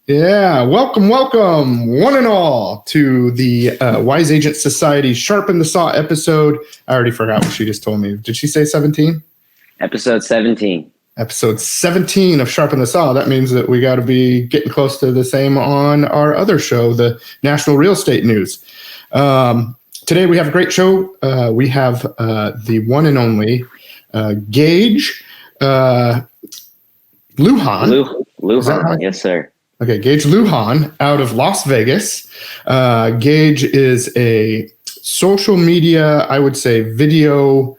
Yeah, welcome, one and all, to the Wise Agent Society Sharpen the Saw episode. I already forgot what she just told me. Did she say 17? Episode 17. Episode 17 of Sharpen the Saw. That means that we got to be getting close to the same on our other show, the National Real Estate News. Today we have a great show. We have the one and only Gage Lujan. Lujan, yes, sir. Okay, Gage Lujan out of Las Vegas. Gage is a social media, I would say, video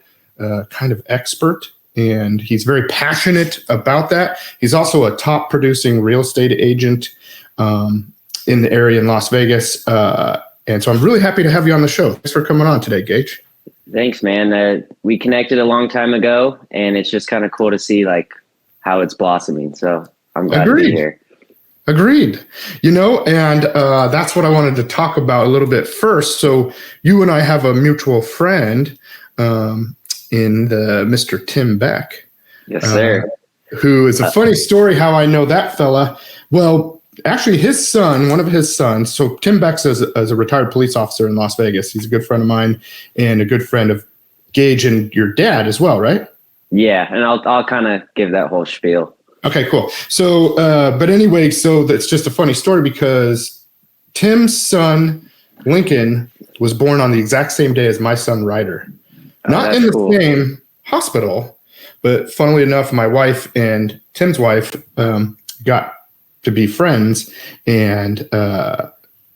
kind of expert, and he's very passionate about that. He's also a top producing real estate agent in the area in Las Vegas. And so I'm really happy to have you on the show. Thanks for coming on today, Gage. Thanks, man. We connected a long time ago, and it's just kind of cool to see like how it's blossoming. So I'm glad to be here. Agreed. And that's what I wanted to talk about a little bit first. So you and I have a mutual friend in the Mr. Tim Beck. Yes, sir. Who is a funny story how I know that fella. Well, actually his son, one of his sons, so Tim Beck's as a retired police officer in Las Vegas. He's a good friend of mine and a good friend of Gage and your dad as well, right? Yeah, and I'll kind of give that whole spiel. Okay, cool. So, but anyway, so that's just a funny story because Tim's son, Lincoln, was born on the exact same day as my son, Ryder. Not in the same hospital, but funnily enough, my wife and Tim's wife got to be friends, and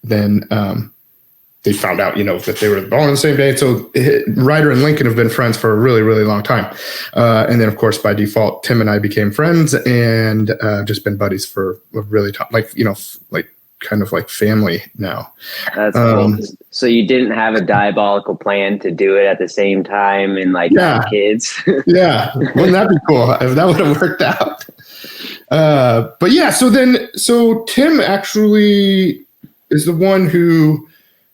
then they found out, that they were born on the same day. So Ryder and Lincoln have been friends for a really, really long time. And then, of course, by default, Tim and I became friends and just been buddies for a really time, kind of like family now. That's cool. So you didn't have a diabolical plan to do it at the same time and have kids? Yeah. Wouldn't that be cool if that would have worked out? But yeah, so Tim actually is the one who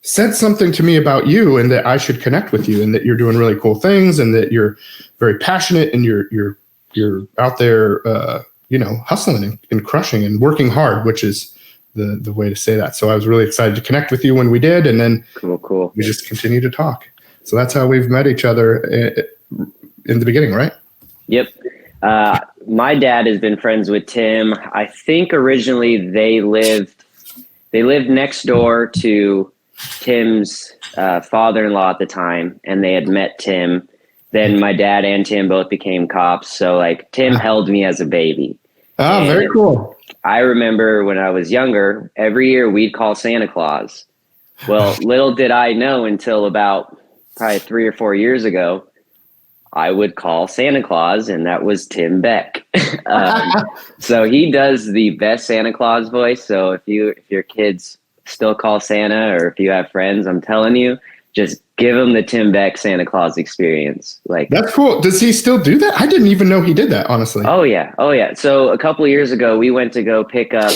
said something to me about you and that I should connect with you and that you're doing really cool things and that you're very passionate and you're out there, hustling and crushing and working hard, which is the way to say that. So I was really excited to connect with you when we did. And then cool. We just continue to talk. So that's how we've met each other in the beginning, right? Yep. My dad has been friends with Tim. I think originally they lived next door to Tim's father-in-law at the time, and they had met Tim. Then my dad and Tim both became cops. So Tim held me as a baby. Oh, and very cool. I remember when I was younger, every year we'd call Santa Claus. Well, little did I know until about probably 3 or 4 years ago, I would call Santa Claus, and that was Tim Beck. So he does the best Santa Claus voice. So if your kids still call Santa, or if you have friends, I'm telling you, just give them the Tim Beck Santa Claus experience. That's cool. Does he still do that? I didn't even know he did that, honestly. Oh yeah. So a couple of years ago, we went to go pick up.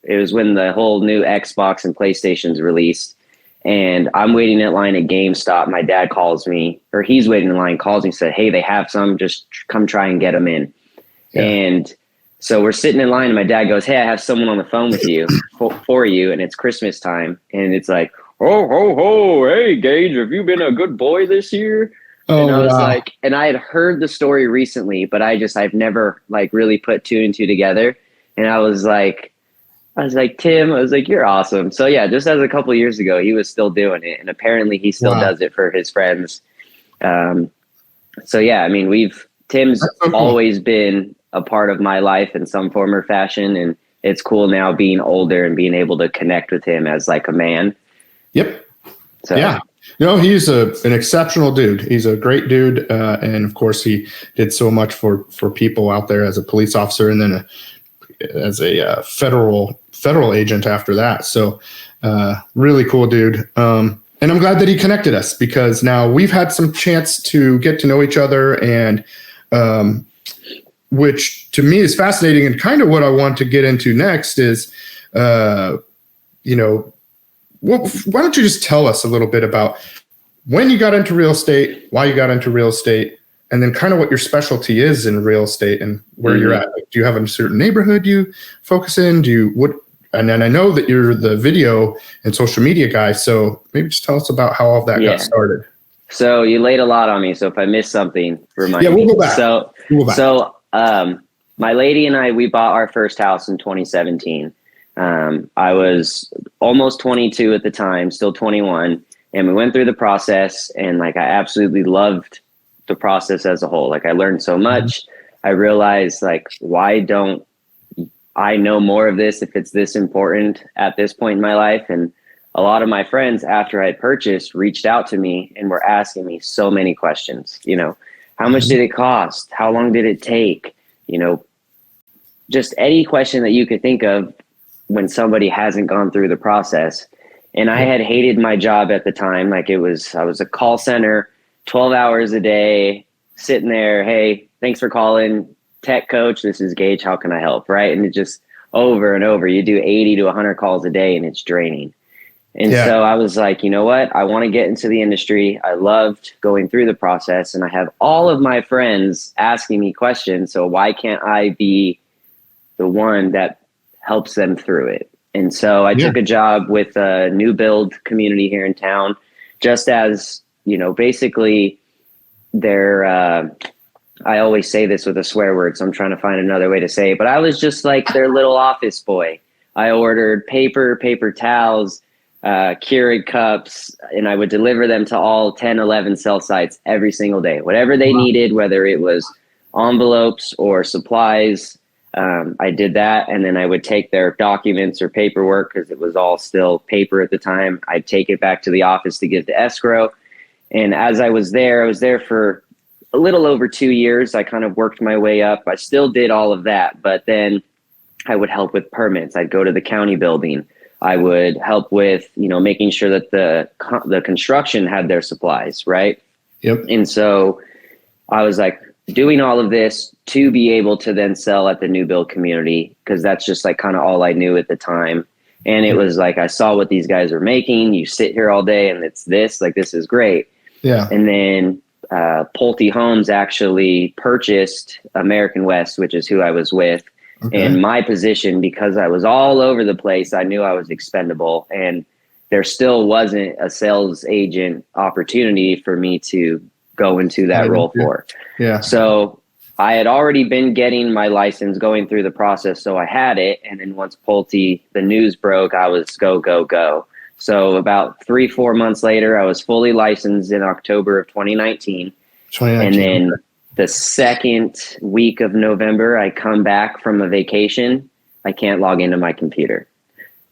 It was when the whole new Xbox and PlayStation's released, and I'm waiting in line at GameStop. My dad calls me, or he's waiting in line, calls me, said, "Hey, they have some. Just come try and get them in." Yeah. And so we're sitting in line, and my dad goes, "Hey, I have someone on the phone with you for you, and it's Christmas time." And it's like, "Oh, ho, ho, hey, Gage, have you been a good boy this year?" Oh, and I was and I had heard the story recently, but I've never really put two and two together. And I was like, Tim, you're awesome. So yeah, just as a couple of years ago, he was still doing it, and apparently he still does it for his friends. So yeah, I mean, Tim's always been a part of my life in some form or fashion. And it's cool now being older and being able to connect with him as a man. Yep. So yeah, he's an exceptional dude. He's a great dude. And of course he did so much for people out there as a police officer and then as a federal agent after that. So really cool dude. And I'm glad that he connected us because now we've had some chance to get to know each other and, which to me is fascinating and kind of what I want to get into next is, why don't you just tell us a little bit about when you got into real estate, why you got into real estate, and then kind of what your specialty is in real estate and where you're at. Do you have a certain neighborhood you focus in? and then I know that you're the video and social media guy. So maybe just tell us about how all that got started. So you laid a lot on me. So if I missed something, remind me. Yeah, we'll go back. So my lady and I, we bought our first house in 2017. I was almost 22 at the time, still 21. And we went through the process, and like, I absolutely loved the process as a whole. Like, I learned so much. I realized, like, why don't I know more of this if it's this important at this point in my life? And a lot of my friends, after I purchased, reached out to me and were asking me so many questions. You know, how much did it cost? How long did it take? You know, just any question that you could think of when somebody hasn't gone through the process. And I had hated my job at the time. Like, I was a call center, 12 hours a day, sitting there. Hey, thanks for calling. Tech coach, this is Gage. How can I help? Right. And it just over and over, you do 80 to 100 calls a day, and it's draining. And so I was like, you know what? I want to get into the industry. I loved going through the process, and I have all of my friends asking me questions. So why can't I be the one that helps them through it? And so I took a job with a new build community here in town, just as, you know, basically they're, I always say this with a swear word, so I'm trying to find another way to say it, but I was just like their little office boy. I ordered paper towels, Keurig cups, and I would deliver them to all 10, 11 cell sites every single day, whatever they needed, whether it was envelopes or supplies. I did that, and then I would take their documents or paperwork, because it was all still paper at the time. I'd take it back to the office to give to escrow. And as I was there for a little over 2 years. I kind of worked my way up. I still did all of that, but then I would help with permits. I'd go to the county building. I would help with, you know, making sure that the construction had their supplies, right? Yep. And so I was like, doing all of this to be able to then sell at the new build community, because that's just like kind of all I knew at the time. And it was like, I saw what these guys were making. You sit here all day and it's this, like, this is great. Yeah. And then Pulte Homes actually purchased American West, which is who I was with. Okay. And my position, because I was all over the place, I knew I was expendable, and there still wasn't a sales agent opportunity for me to go into that role for. Yeah. So I had already been getting my license, going through the process. So I had it. And then once Pulte, the news broke, I was go. So about 3-4 months later, I was fully licensed in October of 2019. And then the second week of November, I come back from a vacation. I can't log into my computer.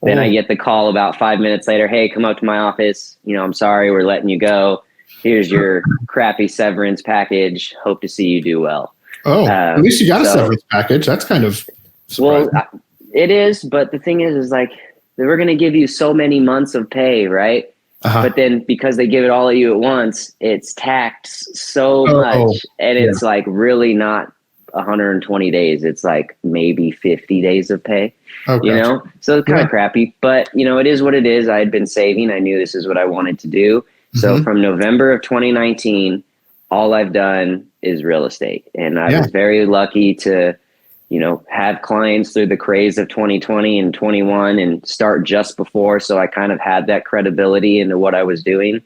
Then I get the call about 5 minutes later. Hey, come up to my office. You know, I'm sorry, we're letting you go. Here's your crappy severance package. Hope to see you do well. Oh, at least you got a severance package. That's kind of surprising. Well, it is. But the thing is like, they were going to give you so many months of pay, right? But then because they give it all at you at once, it's taxed so much. And it's like really not 120 days. It's like maybe 50 days of pay, you know? So it's kind of crappy, but you know, it is what it is. I had been saving. I knew this is what I wanted to do. So from November of 2019, all I've done is real estate. And I was very lucky to, you know, have clients through the craze of 2020 and 21 and start just before. So I kind of had that credibility into what I was doing.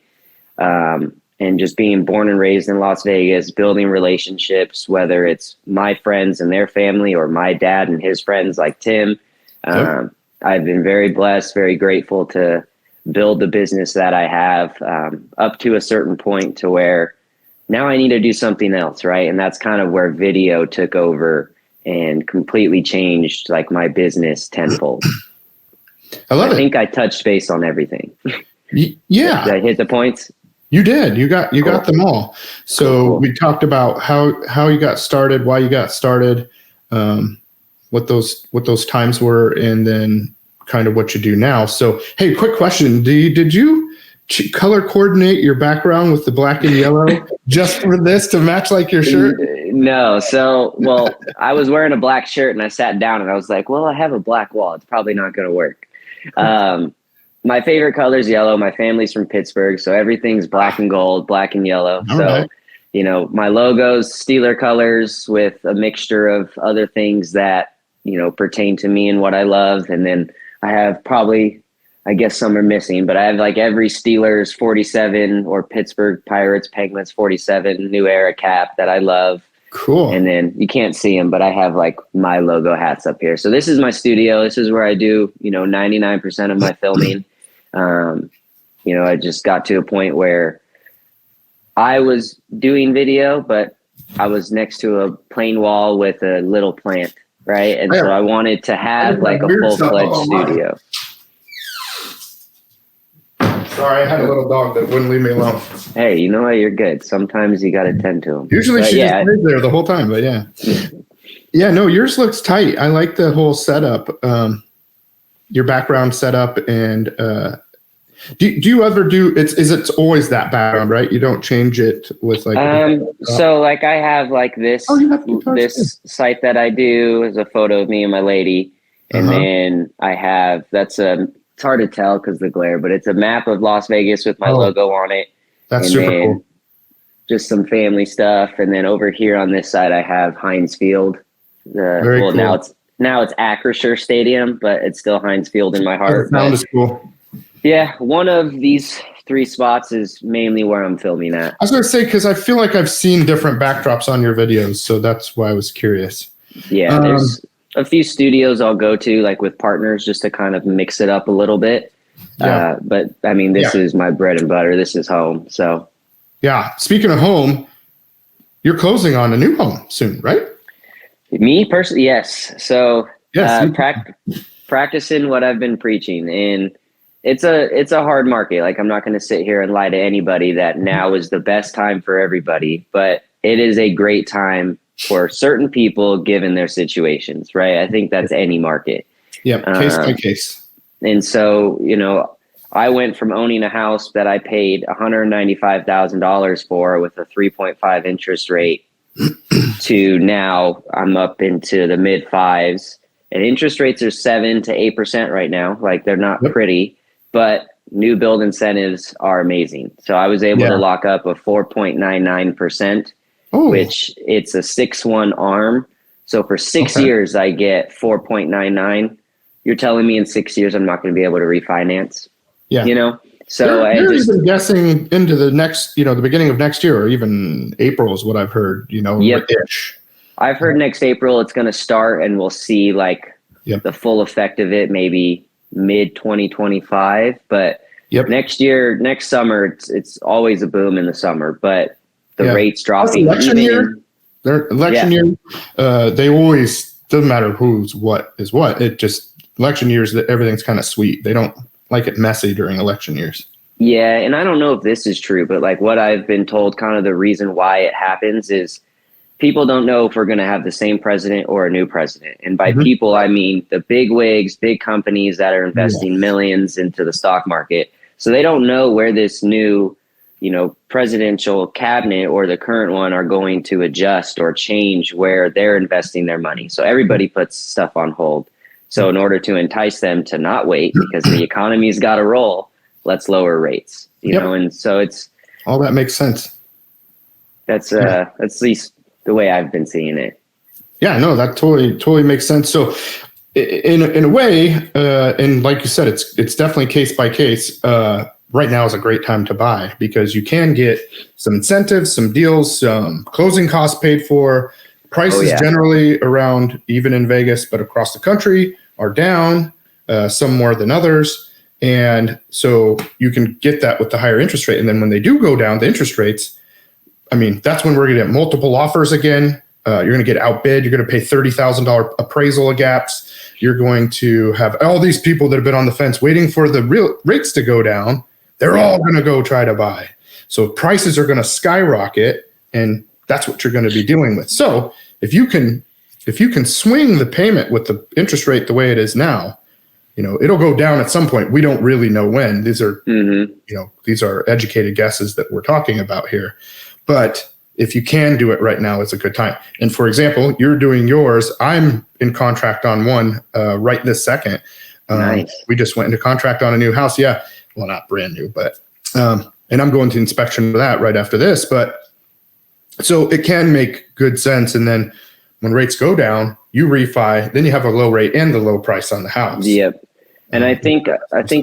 And just being born and raised in Las Vegas, building relationships, whether it's my friends and their family or my dad and his friends like Tim. I've been very blessed, very grateful to build the business that I have up to a certain point to where now I need to do something else, right? And that's kind of where video took over and completely changed like my business tenfold. I think I touched base on everything. Yeah. Did I hit the points? You did. You got them all. So cool. We talked about how you got started, why you got started, what those times were, and then kind of what you do now. So, hey, quick question. Did you color coordinate your background with the black and yellow just for this to match like your shirt? No. So, well, I was wearing a black shirt and I sat down and I was like, well, I have a black wall. It's probably not going to work. My favorite color is yellow. My family's from Pittsburgh, so everything's black and gold, black and yellow. All so, right. You know, my logo's Steeler colors with a mixture of other things that, you know, pertain to me and what I love. And then I have probably, I guess some are missing, but I have like every Steelers 47 or Pittsburgh Pirates Penguins 47 New Era cap that I love. Cool. And then you can't see them, but I have like my logo hats up here. So this is my studio. This is where I do, 99% of my filming. I just got to a point where I was doing video, but I was next to a plain wall with a little plant, right? And so I wanted to have like a full-fledged studio. Sorry, I had a little dog that wouldn't leave me alone. Hey, you know what? You're good. Sometimes you got to tend to them. Usually she just stays there the whole time, but yeah. Yeah, no, yours looks tight. I like the whole setup, your background setup. And do you ever do, it's always that background, right? You don't change it with like. So like I have like this, this site that I do is a photo of me and my lady. And then I have, it's hard to tell because the glare, but it's a map of Las Vegas with my logo on it. That's super cool. Just some family stuff. And then over here on this side, I have Heinz Field. Very cool. Now it's Acrisure Stadium, but it's still Heinz Field in my heart. That sound is cool. Yeah, one of these 3 spots is mainly where I'm filming at. I was going to say, because I feel like I've seen different backdrops on your videos, so that's why I was curious. Yeah, there's a few studios I'll go to, like with partners, just to kind of mix it up a little bit. Yeah. But I mean, this is my bread and butter. This is home. So, yeah. Speaking of home, you're closing on a new home soon, right? Me personally, yes. So, practicing what I've been preaching, and it's a hard market. Like, I'm not going to sit here and lie to anybody that now is the best time for everybody, but it is a great time for certain people given their situations, right? I think that's any market. Yeah, case by case. And so, I went from owning a house that I paid $195,000 for with a 3.5 interest rate to now I'm up into the mid 5s, and interest rates are 7 to 8% right now. Like, they're not pretty, but new build incentives are amazing. So I was able to lock up a 4.99%. Which it's a 6-1 ARM. So for 6 years, I get 4.99. You're telling me in 6 years, I'm not going to be able to refinance? Yeah. So they're even guessing into the next, the beginning of next year, or even April is what I've heard, ish. I've heard next April it's going to start, and we'll see like the full effect of it maybe mid 2025. But next year, next summer, it's always a boom in the summer, but the rates dropping. Election year. They always, doesn't matter who's what is what. It just, election years, that everything's kind of sweet. They don't like it messy during election years. Yeah. And I don't know if this is true, but like what I've been told, kind of the reason why it happens is people don't know if we're going to have the same president or a new president. And by people, I mean the big wigs, big companies that are investing millions into the stock market. So they don't know where this new presidential cabinet or the current one are going to adjust or change where they're investing their money. So everybody puts stuff on hold. So in order to entice them to not wait, because the economy's got to roll, let's lower rates, and so it's all that makes sense. That's at least the way I've been seeing it. Yeah, no, that totally makes sense. So in a way, and like you said, it's definitely case by case. Right now is a great time to buy because you can get some incentives, some deals, some closing costs paid for. Prices generally around, even in Vegas, but across the country, are down, some more than others. And so you can get that with the higher interest rate. And then when they do go down, the interest rates, I mean, that's when we're going to get multiple offers again. You're going to get outbid. You're going to pay $30,000 appraisal gaps. You're going to have all these people that have been on the fence waiting for the real rates to go down. They're all going to go try to buy. So prices are going to skyrocket, and that's what you're going to be dealing with. So if you can swing the payment with the interest rate the way it is now, it'll go down at some point. We don't really know when. These are, these are educated guesses that we're talking about here. But if you can do it right now, it's a good time. And for example, you're doing yours. I'm in contract on one right this second. Nice. We just went into contract on a new house. Yeah. Well, not brand new, but, and I'm going to inspection for that right after this. But so it can make good sense. And then when rates go down, you refi, then you have a low rate and the low price on the house. Yep. And I think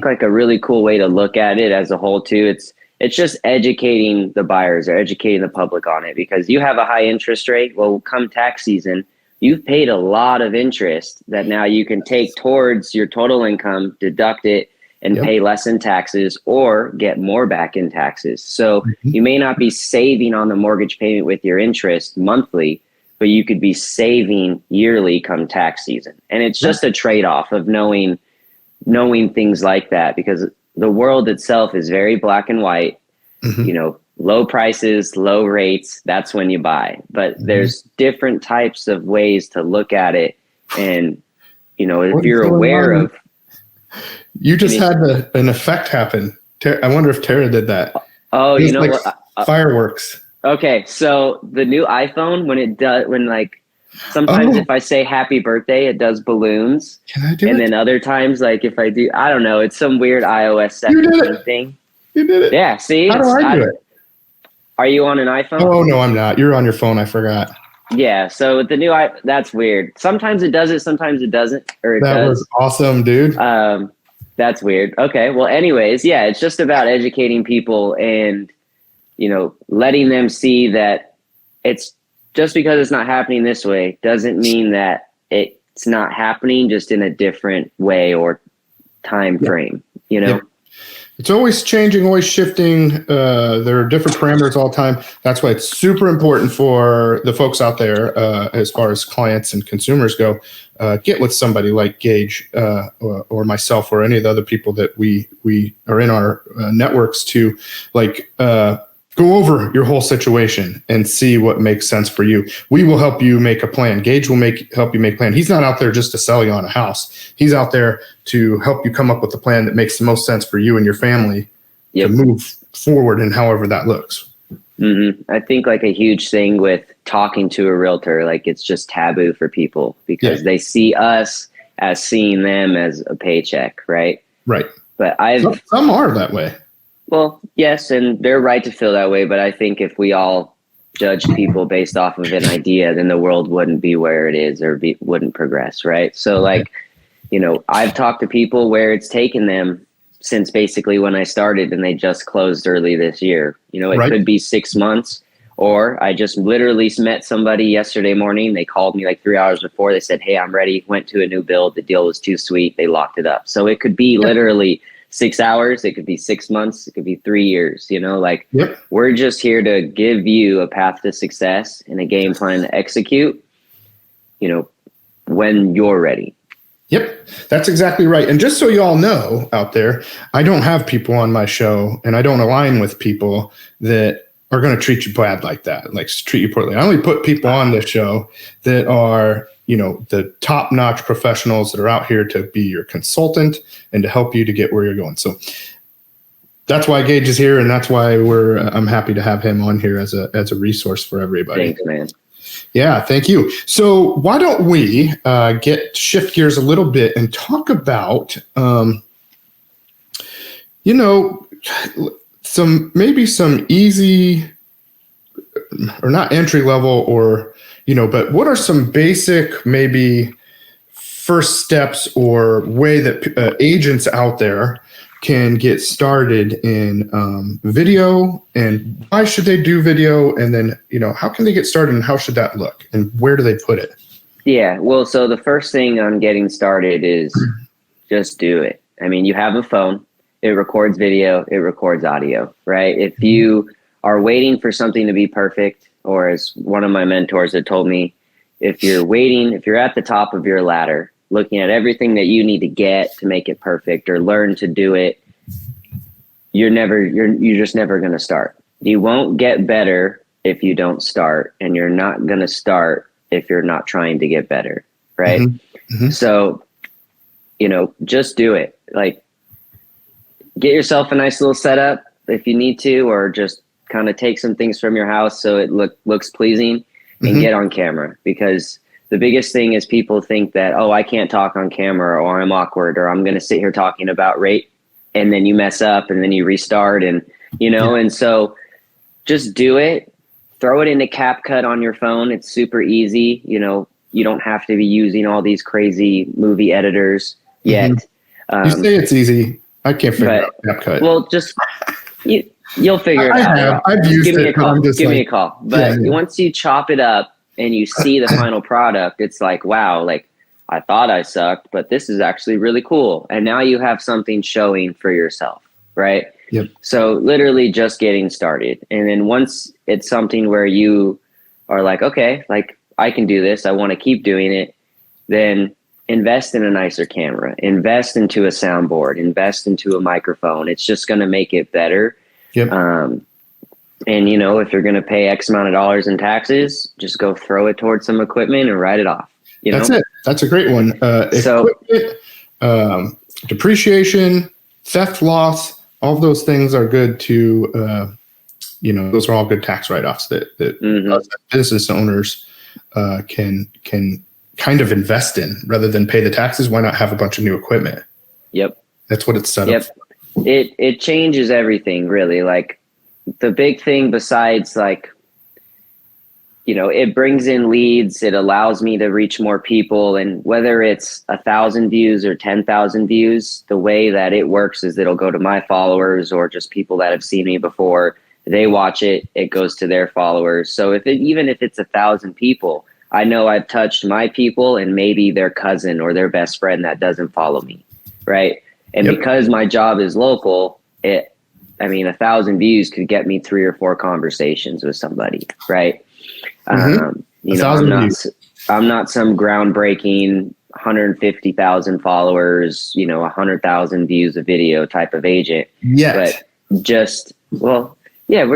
like a really cool way to look at it as a whole too, it's just educating the buyers or educating the public on it, because you have a high interest rate. Well, come tax season, you've paid a lot of interest that now you can take towards your total income, deduct it, and pay less in taxes or get more back in taxes. So you may not be saving on the mortgage payment with your interest monthly, but you could be saving yearly come tax season. And it's just a trade-off of knowing things like that, because the world itself is very black and white. You know, low prices, low rates, that's when you buy. But there's different types of ways to look at it. And, you know, if you're aware of... You just had an effect happen. I wonder if Tara did that. Oh, you know what? Fireworks. Okay, so the new iPhone, sometimes if I say happy birthday, it does balloons. Can I do it? And then other times, like if I do, I don't know, it's some weird iOS setting thing. You did it. Yeah, see? How do I do it? Are you on an iPhone? Oh, no, I'm not. You're on your phone. I forgot. Yeah, so with the new that's weird. Sometimes it does it, sometimes it doesn't. That was awesome, dude. That's weird. Okay, well, anyways, yeah, it's just about educating people and, you know, letting them see that it's just because it's not happening this way doesn't mean that it's not happening, just in a different way or time frame, you know? It's always changing, always shifting. There are different parameters all the time. That's why it's super important for the folks out there, as far as clients and consumers go, get with somebody like Gage or myself or any of the other people that we are in our networks to go over your whole situation and see what makes sense for you. We will help you make a plan. Gage will help you make a plan. He's not out there just to sell you on a house. He's out there to help you come up with a plan that makes the most sense for you and your family to move forward in however that looks. I think like a huge thing with talking to a realtor, like it's just taboo for people because they see us as seeing them as a paycheck, right? Right. But some are that way. Well, yes, and they're right to feel that way. But I think if we all judge people based off of an idea, then the world wouldn't be where it is or wouldn't progress, right? So like, you know, I've talked to people where it's taken them since basically when I started and they just closed early this year. You know, it could be 6 months, or I just literally met somebody yesterday morning. They called me like 3 hours before. They said, hey, I'm ready. Went to a new build. The deal was too sweet. They locked it up. So it could be literally 6 hours, it could be 6 months, it could be 3 years, you know, like we're just here to give you a path to success and a game plan to execute, you know, when you're ready. Yep, that's exactly right. And just so you all know out there, I don't have people on my show and I don't align with people that are going to treat you bad like that, like treat you poorly. I only put people on this show that are, you know, the top-notch professionals that are out here to be your consultant and to help you to get where you're going. So that's why Gage is here, and that's why I'm happy to have him on here as a resource for everybody. Thanks, man. Yeah, thank you. So why don't we shift gears a little bit and talk about, you know, some easy, or not entry level, or, you know, but what are some basic maybe first steps or way that agents out there can get started in video, and why should they do video? And then, you know, how can they get started and how should that look and where do they put it? Yeah, well, so the first thing on getting started is just do it. I mean, you have a phone, it records video, it records audio, right? If you are waiting for something to be perfect, or as one of my mentors had told me, if you're at the top of your ladder, looking at everything that you need to get to make it perfect or learn to do it, you're just never going to start. You won't get better if you don't start, and you're not going to start if you're not trying to get better, right? So, you know, just do it. Like, get yourself a nice little setup if you need to, or just kind of take some things from your house so it looks pleasing, and get on camera. Because the biggest thing is people think that, oh, I can't talk on camera, or I'm awkward, or I'm going to sit here talking about rate, and then you mess up and then you restart, and, you know, and so just do it. Throw it into CapCut on your phone. It's super easy. You know, you don't have to be using all these crazy movie editors yet. You say it's easy. I can't figure out CapCut. Well, just you'll figure it out. I've used give me it. A call. Give me a call. But once you chop it up and you see the final product, it's like, wow, like I thought I sucked, but this is actually really cool. And now you have something showing for yourself, right? Yep. So literally just getting started. And then once it's something where you are like, okay, like I can do this, I want to keep doing it, then invest in a nicer camera, invest into a soundboard, invest into a microphone. It's just going to make it better. Yep. And if you're going to pay X amount of dollars in taxes, just go throw it towards some equipment and write it off. That's it. That's a great one. Equipment, depreciation, theft loss, all of those things are good to, those are all good tax write-offs that business owners can kind of invest in rather than pay the taxes. Why not have a bunch of new equipment? Yep. That's what it's set up for. It changes everything, really. Like the big thing besides like, it brings in leads, it allows me to reach more people. And whether it's 1,000 views or 10,000 views, the way that it works is it'll go to my followers or just people that have seen me before. They watch it, it goes to their followers. So even if it's 1,000 people, I know I've touched my people and maybe their cousin or their best friend that doesn't follow me, right? And because my job is local, 1,000 views could get me 3 or 4 conversations with somebody, right? I'm not some groundbreaking 150,000 followers, 100,000 views a video type of agent. Yes. But just, we're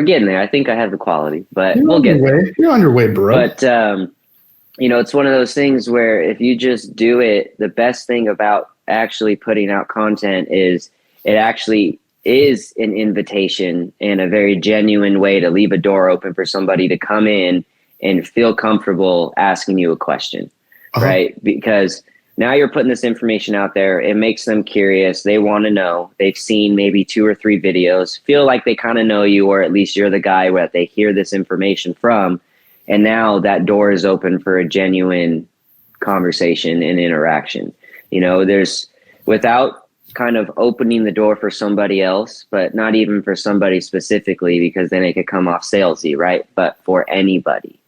getting there. I think I have the quality, but we'll get there. You're on your way, bro. But, it's one of those things where if you just do it, the best thing about actually putting out content is it actually is an invitation and a very genuine way to leave a door open for somebody to come in and feel comfortable asking you a question, right? Because now you're putting this information out there. It makes them curious. They want to know. They've seen maybe 2 or 3 videos, feel like they kind of know you, or at least you're the guy where they hear this information from. And now that door is open for a genuine conversation and interaction. There's without kind of opening the door for somebody else, but not even for somebody specifically, because then it could come off salesy, right? But for anybody,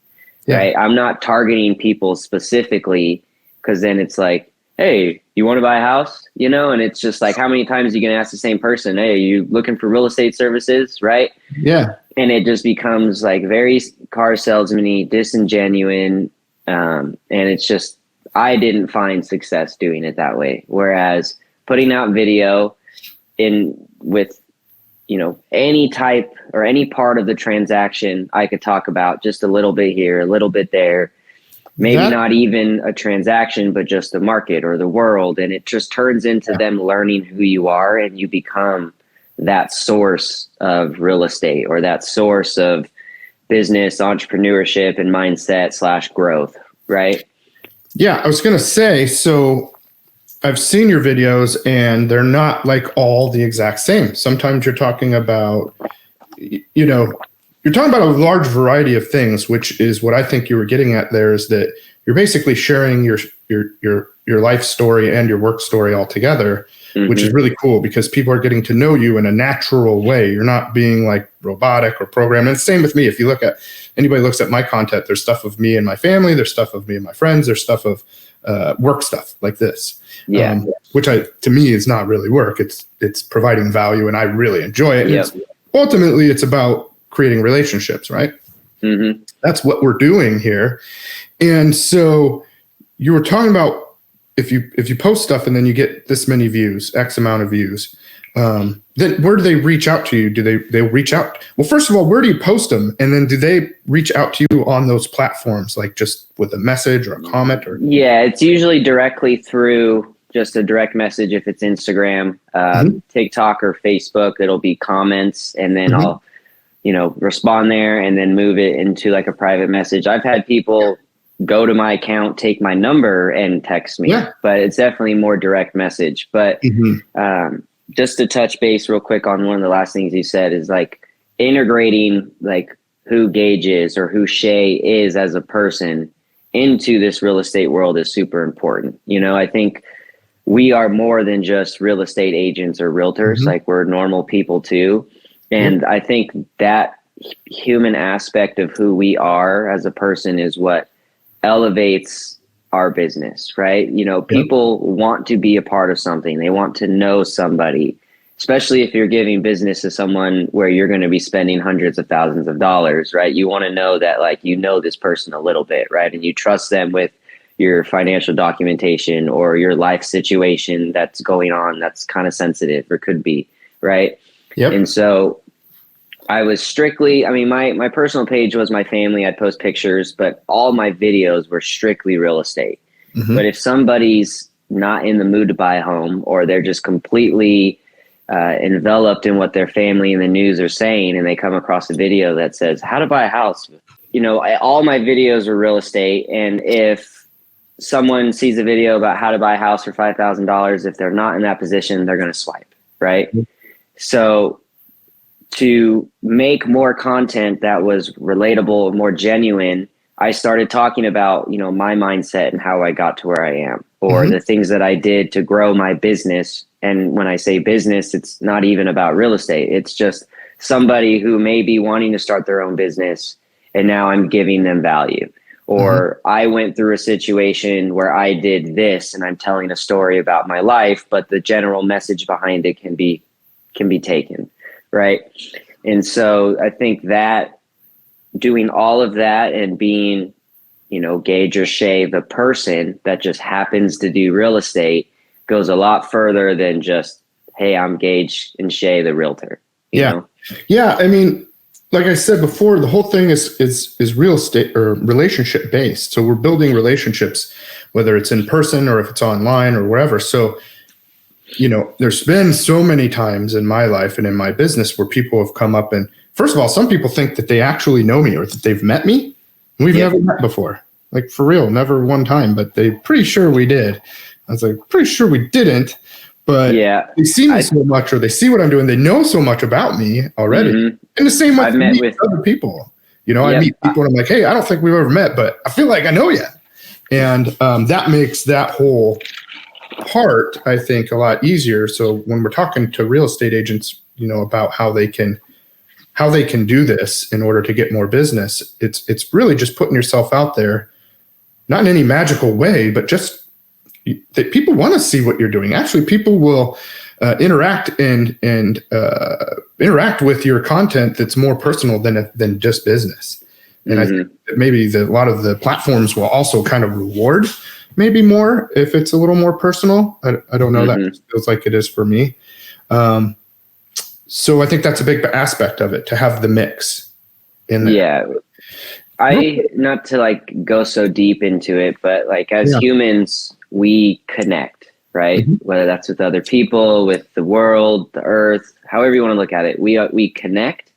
right? I'm not targeting people specifically, because then it's like, hey, you want to buy a house? And it's just like, how many times are you going to ask the same person? Hey, are you looking for real estate services? Right. Yeah. And it just becomes like very car salesman-y, disingenuine. And it's just, I didn't find success doing it that way. Whereas putting out video with any type or any part of the transaction, I could talk about just a little bit here, a little bit there, maybe not even a transaction, but just the market or the world. And it just turns into them learning who you are, and you become that source of real estate or that source of business, entrepreneurship, and mindset / growth, right? Yeah, I was going to say, so I've seen your videos and they're not like all the exact same. Sometimes you're talking about, you're talking about a large variety of things, which is what I think you were getting at there, is that you're basically sharing your life story and your work story all together, which is really cool because people are getting to know you in a natural way. You're not being like robotic or programmed. And it's the same with me. If you look at, anybody looks at my content, there's stuff of me and my family, there's stuff of me and my friends, there's stuff of work stuff like this. Which to me is not really work. It's providing value and I really enjoy it. And ultimately it's about creating relationships, right? That's what we're doing here. And so you were talking about if you post stuff and then you get this many views, X amount of views, then where do they reach out to you? Do they reach out? Well, first of all, where do you post them? And then do they reach out to you on those platforms, like just with a message or a comment? Or it's usually directly through just a direct message. If it's Instagram, TikTok, or Facebook, it'll be comments, and then I'll respond there and then move it into like a private message. I've had people go to my account, take my number and text me, but it's definitely more direct message. But just to touch base real quick on one of the last things you said is like integrating like who Gage is or who Shay is as a person into this real estate world is super important. I think we are more than just real estate agents or realtors. Mm-hmm. Like, we're normal people too. And I think that human aspect of who we are as a person is what elevates our business, right? You know, people want to be a part of something. They want to know somebody, especially if you're giving business to someone where you're going to be spending hundreds of thousands of dollars, right? You want to know that, like, you know this person a little bit, right? And you trust them with your financial documentation or your life situation that's going on that's kind of sensitive or could be, right? And so I was strictly, I mean, my personal page was my family. I'd post pictures, but all my videos were strictly real estate. But if somebody's not in the mood to buy a home, or they're just completely enveloped in what their family and the news are saying, and they come across a video that says how to buy a house, you know, all my videos were real estate. And if someone sees a video about how to buy a house for $5,000, if they're not in that position, they're going to swipe, right? So to make more content that was relatable, more genuine, I started talking about, you know, my mindset and how I got to where I am, or the things that I did to grow my business. And when I say business, it's not even about real estate. It's just somebody who may be wanting to start their own business, and now I'm giving them value. Or I went through a situation where I did this, and I'm telling a story about my life, but the general message behind it can be taken, right? And so I think that doing all of that and being, you know, Gage or Shay, the person that just happens to do real estate, goes a lot further than just, hey, I'm Gage and Shay, the realtor. You know? Yeah. I mean, like I said before, the whole thing is real estate or relationship based. So we're building relationships, whether it's in person or if it's online or wherever. So, you know, there's been so many times in my life and in my business where people have come up, and first of all, some people think that they actually know me or that they've met me. We've never met before. Like, for real, never one time, but they're pretty sure we did. I was like, pretty sure we didn't, but they see me so much, or they see what I'm doing. They know so much about me already. And the same with other people. You know, I meet people and I'm like, hey, I don't think we've ever met, but I feel like I know you. And that makes that whole part, I think, a lot easier. So when we're talking to real estate agents, you know, about how they can do this in order to get more business, it's really just putting yourself out there, not in any magical way, but just that people want to see what you're doing. Actually, people will interact and interact with your content that's more personal than just business. And I think that maybe a lot of the platforms will also kind of reward maybe more if it's a little more personal. I don't know. That feels like it is for me. So I think that's a big aspect of it, to have the mix in there. Yeah. Not to like go so deep into it, but like as humans, we connect, right? Whether that's with other people, with the world, the earth, however you want to look at it, we connect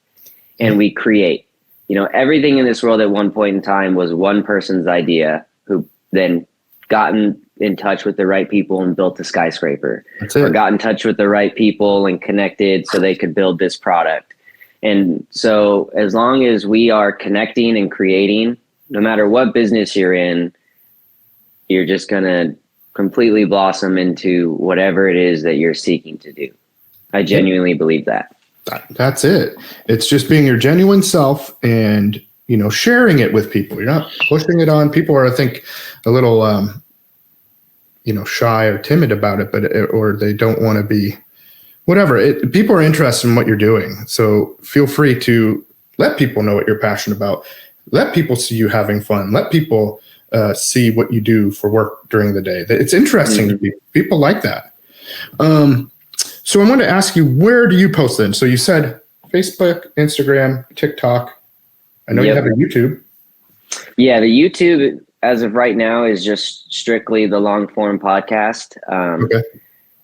and we create. You know, everything in this world at one point in time was one person's idea, who then gotten in touch with the right people and built a skyscraper, or got in touch with the right people and connected so they could build this product. And so as long as we are connecting and creating, no matter what business you're in, you're just going to completely blossom into whatever it is that you're seeking to do. I genuinely believe that. That's it. It's just being your genuine self and, you know, sharing it with people. You're not pushing it on. People are, I think, a little, you know, shy or timid about it, or they don't want to be whatever. People are interested in what you're doing. So feel free to let people know what you're passionate about. Let people see you having fun. Let people see what you do for work during the day. It's interesting to people. People like that. So I want to ask you, where do you post then? So you said Facebook, Instagram, TikTok. I know you have a YouTube. Yeah, the YouTube as of right now is just strictly the long form podcast.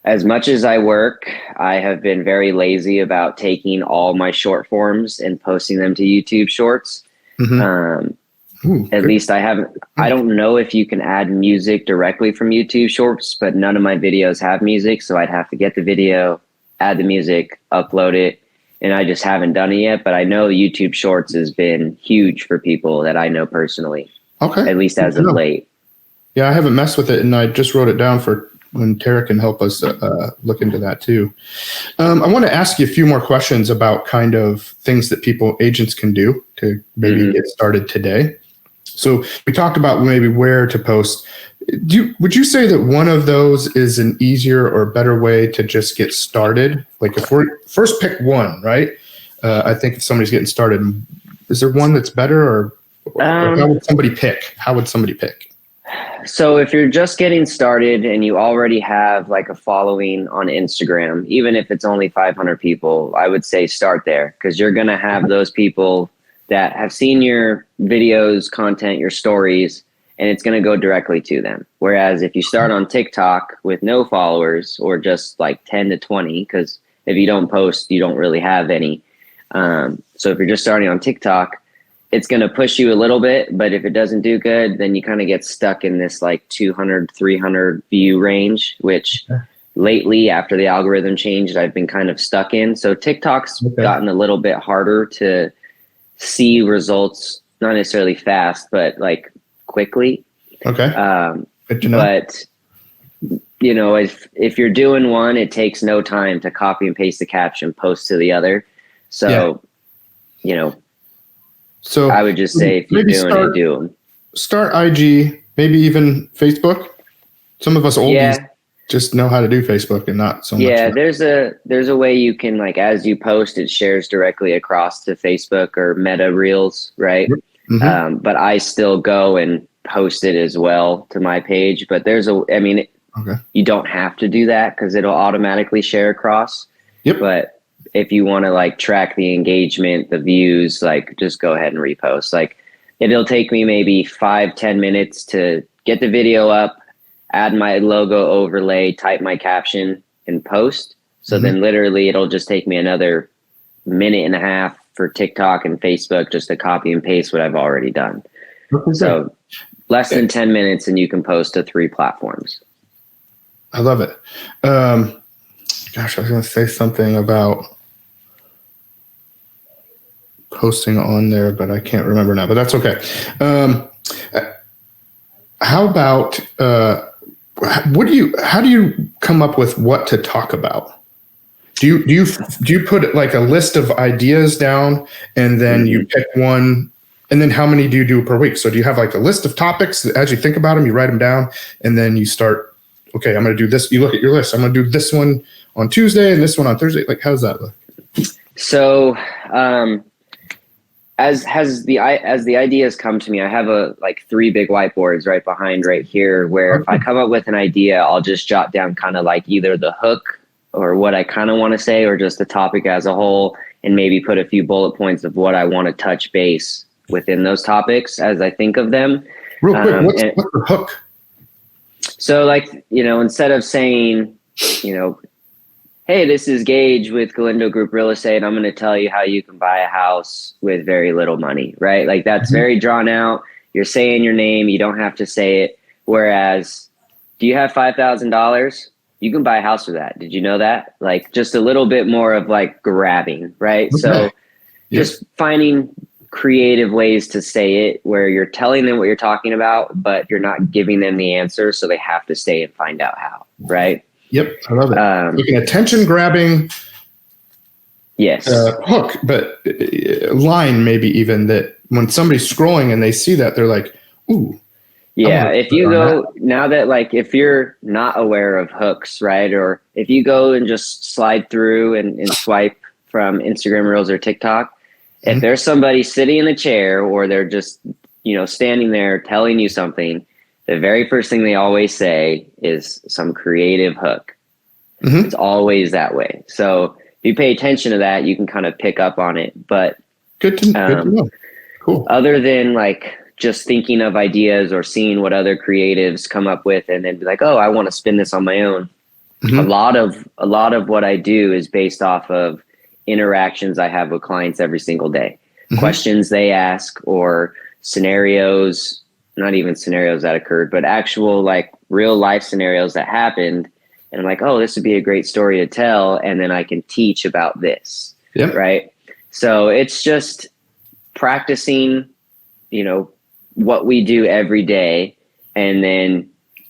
As much as I work, I have been very lazy about taking all my short forms and posting them to YouTube Shorts. At least I haven't. I don't know if you can add music directly from YouTube Shorts, but none of my videos have music. So I'd have to get the video, add the music, upload it. And I just haven't done it yet. But I know YouTube Shorts has been huge for people that I know personally. At least as of late. Yeah, I haven't messed with it. And I just wrote it down for and Tara can help us look into that too. I want to ask you a few more questions about kind of things that agents can do to maybe get started today. So we talked about maybe where to post. Would you say that one of those is an easier or better way to just get started? Like if we're first pick one, right? I think if somebody's getting started, is there one that's better or how would somebody pick? How would somebody pick? So if you're just getting started and you already have like a following on Instagram, even if it's only 500 people, I would say start there because you're going to have those people that have seen your videos, content, your stories, and it's going to go directly to them. Whereas if you start on TikTok with no followers or just like 10 to 20, because if you don't post, you don't really have any. So if you're just starting on TikTok, it's going to push you a little bit, but if it doesn't do good, then you kind of get stuck in this like 200, 300 view range, which lately after the algorithm changed, I've been kind of stuck in. So TikTok's gotten a little bit harder to see results, not necessarily fast, but like quickly. Okay. Good to know. But you know, if you're doing one, it takes no time to copy and paste the caption, post to the other. So, you know, so I would just say if you're doing it, do them. Start IG, maybe even Facebook. Some of us oldies just know how to do Facebook and not so much. Yeah, there's a way you can, like, as you post, it shares directly across to Facebook or Meta Reels, right? Mm-hmm. But I still go and post it as well to my page. But you don't have to do that because it'll automatically share across. Yep. But if you want to like track the engagement, the views, like just go ahead and repost. Like it'll take me maybe 5-10 minutes to get the video up, add my logo overlay, type my caption and post. So then literally it'll just take me another minute and a half for TikTok and Facebook just to copy and paste what I've already done. Okay. So less than 10 minutes and you can post to 3 platforms. I love it. Gosh, I was going to say something about posting on there, but I can't remember now, but that's okay. How about, how do you come up with what to talk about? Do you put like a list of ideas down and then you pick one, and then how many do you do per week? So do you have like a list of topics that as you think about them, you write them down and then you start, okay, I'm going to do this. You look at your list. I'm going to do this one on Tuesday and this one on Thursday. Like, how does that look? So, as the ideas come to me, I have like 3 big whiteboards right here where if I come up with an idea, I'll just jot down kind of like either the hook or what I kind of want to say, or just the topic as a whole, and maybe put a few bullet points of what I want to touch base within those topics as I think of them. Real quick, what's the hook? So like, you know, instead of saying, you know, hey, this is Gage with Galindo Group Real Estate. I'm going to tell you how you can buy a house with very little money, right? Like that's very drawn out. You're saying your name. You don't have to say it. Whereas, do you have $5,000? You can buy a house with that. Did you know that? Like just a little bit more of like grabbing, right? Okay. So just finding creative ways to say it where you're telling them what you're talking about, but you're not giving them the answer. So they have to stay and find out how, right? Yep, I love it. Like an attention-grabbing hook, but line maybe even that when somebody's scrolling and they see that, they're like, ooh. Yeah, if you go, now that like if you're not aware of hooks, right, or if you go and just slide through and swipe from Instagram Reels or TikTok, if there's somebody sitting in a chair or they're just, you know, standing there telling you something, the very first thing they always say is some creative hook. It's always that way. So if you pay attention to that, you can kind of pick up on it. But good to know. Cool. Other than like just thinking of ideas or seeing what other creatives come up with and then be like, oh, I want to spin this on my own. A lot of what I do is based off of interactions I have with clients every single day, questions they ask or scenarios, not even scenarios that occurred, but actual like real life scenarios that happened. And I'm like, oh, this would be a great story to tell. And then I can teach about this. Yep. Right. So it's just practicing, you know, what we do every day and then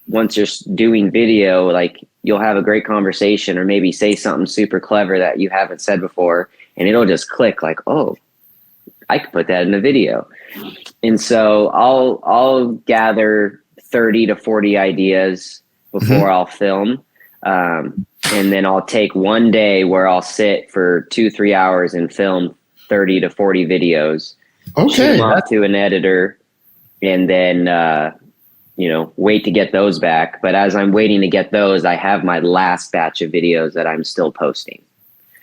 once you're doing video, like you'll have a great conversation or maybe say something super clever that you haven't said before, and it'll just click like, oh, I could put that in a video. And so I'll gather 30 to 40 ideas before I'll film. And then I'll take one day where I'll sit for 2-3 hours and film 30 to 40 videos. Okay. Shoot them off to an editor, and then, wait to get those back. But as I'm waiting to get those, I have my last batch of videos that I'm still posting.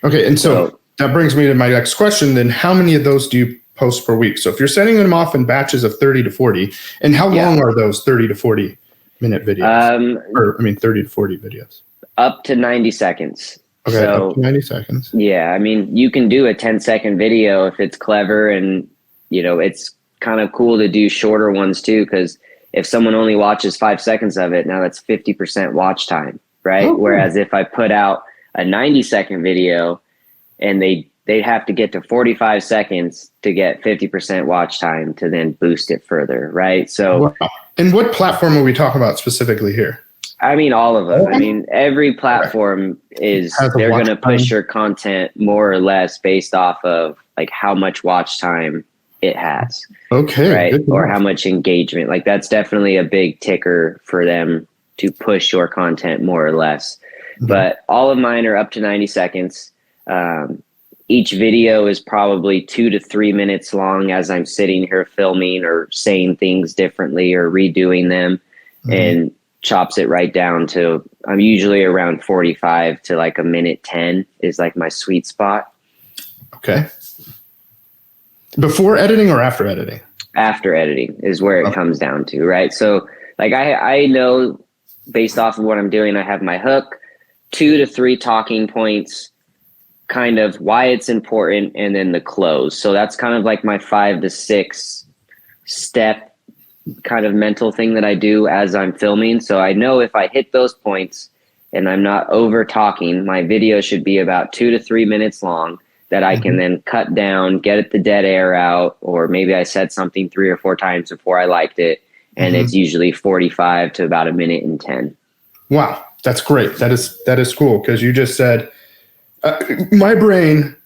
Okay. And so that brings me to my next question. Then how many of those do you post per week? So if you're sending them off in batches of 30 to 40, and how long are those 30 to 40 minute videos? 30 to 40 videos. Up to 90 seconds. Okay, so, up to 90 seconds. Yeah, I mean, you can do a 10-second video if it's clever, and, it's kind of cool to do shorter ones too, because if someone only watches 5 seconds of it, now that's 50% watch time, right? Oh, whereas if I put out a 90-second video and they'd have to get to 45 seconds to get 50% watch time to then boost it further, right? So, wow. And what they're we talking about specifically here? I mean, all of them. I mean, every platform they're going to push your content more or less based off of like how much watch time it has. Okay. Right. Or how much engagement. Like that's definitely a big ticker for them to push your content more or less. Mm-hmm. But all of mine are up to 90 seconds. Each video is probably 2 to 3 minutes long as I'm sitting here filming or saying things differently or redoing them, and chops it right down to, I'm usually around 45 to like a minute 10 is like my sweet spot. Okay. Before editing or after editing? After editing is where it comes down to, right? So like I know based off of what I'm doing, I have my hook, 2 to 3 talking points, kind of why it's important, and then the close. So that's kind of like my 5 to 6 step kind of mental thing that I do as I'm filming. So I know if I hit those points and I'm not over talking, my video should be about 2 to 3 minutes long that I can then cut down, get the dead air out, or maybe I said something 3 or 4 times before I liked it. And it's usually 45 to about a minute and 10. Wow. That's great. That is cool. Cause you just said, my brain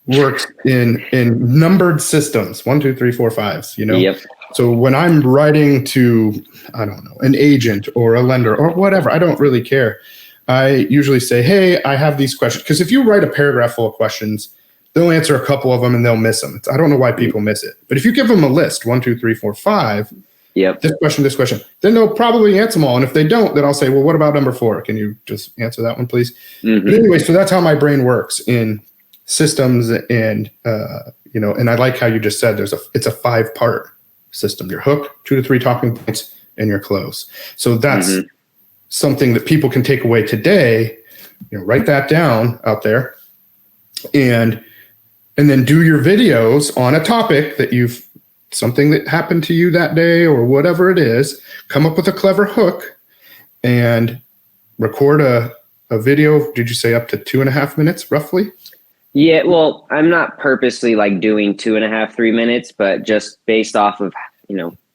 works in numbered systems, 1, 2, 3, 4, 5s, Yep. So when I'm writing to, I don't know, an agent or a lender or whatever, I don't really care. I usually say, hey, I have these questions. Because if you write a paragraph full of questions, they'll answer a couple of them and they'll miss them. I don't know why people miss it. But if you give them a list, 1, 2, 3, 4, 5, this question, then they'll probably answer them all. And if they don't, then I'll say, well, what about number 4? Can you just answer that one, please? But anyway, so that's how my brain works in systems. And, and I like how you just said it's a 5-part system. Your hook, 2 to 3 talking points, and your close. So that's something that people can take away today. Write that down out there, and then do your videos on a topic that something that happened to you that day or whatever it is. Come up with a clever hook and record a video. Did you say up to 2.5 minutes roughly? Yeah, well, I'm not purposely like doing 2.5, 3 minutes, but just based off of,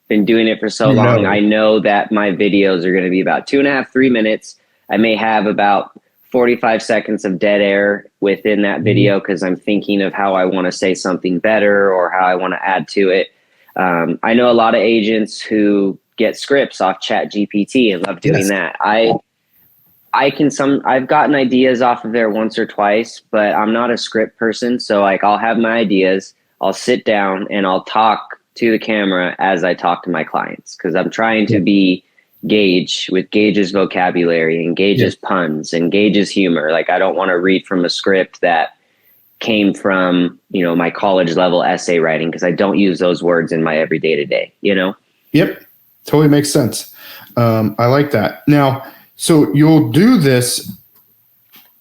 been doing it for so long, I know that my videos are going to be about 2.5, 3 minutes. I may have about 45 seconds of dead air within that video because I'm thinking of how I want to say something better or how I want to add to it. I know a lot of agents who get scripts off ChatGPT and love doing that. I've gotten ideas off of there once or twice, but I'm not a script person. So like I'll have my ideas, I'll sit down and I'll talk to the camera as I talk to my clients. Cause I'm trying to be Gage with Gage's vocabulary and Gage's puns and Gage's humor. Like I don't want to read from a script that came from, my college level essay writing. Cause I don't use those words in my everyday to day, Yep. Totally makes sense. I like that. Now, so you'll do this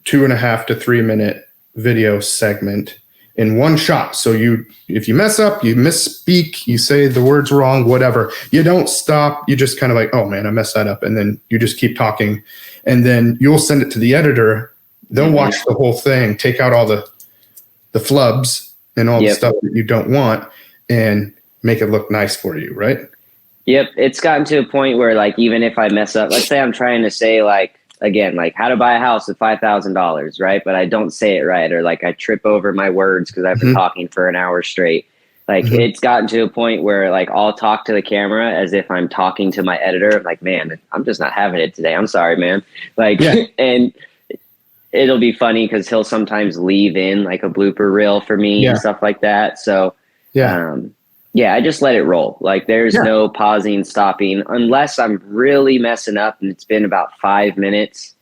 2.5 to 3 minute video segment in one shot. So if you mess up, you misspeak, you say the words wrong, whatever, you don't stop. You just kind of like, oh man, I messed that up. And then you just keep talking, and then you'll send it to the editor. They'll watch the whole thing, take out all the flubs and all the stuff that you don't want, and make it look nice for you. Right. Yep. It's gotten to a point where like, even if I mess up, let's say I'm trying to say like, again, like how to buy a house with $5,000, right? But I don't say it right. Or like I trip over my words because I've been talking for an hour straight. Like it's gotten to a point where like I'll talk to the camera as if I'm talking to my editor. Like, man, I'm just not having it today. I'm sorry, man. Like, and it'll be funny because he'll sometimes leave in like a blooper reel for me and stuff like that. So, I just let it roll. Like there's no pausing, stopping, unless I'm really messing up and it's been about 5 minutes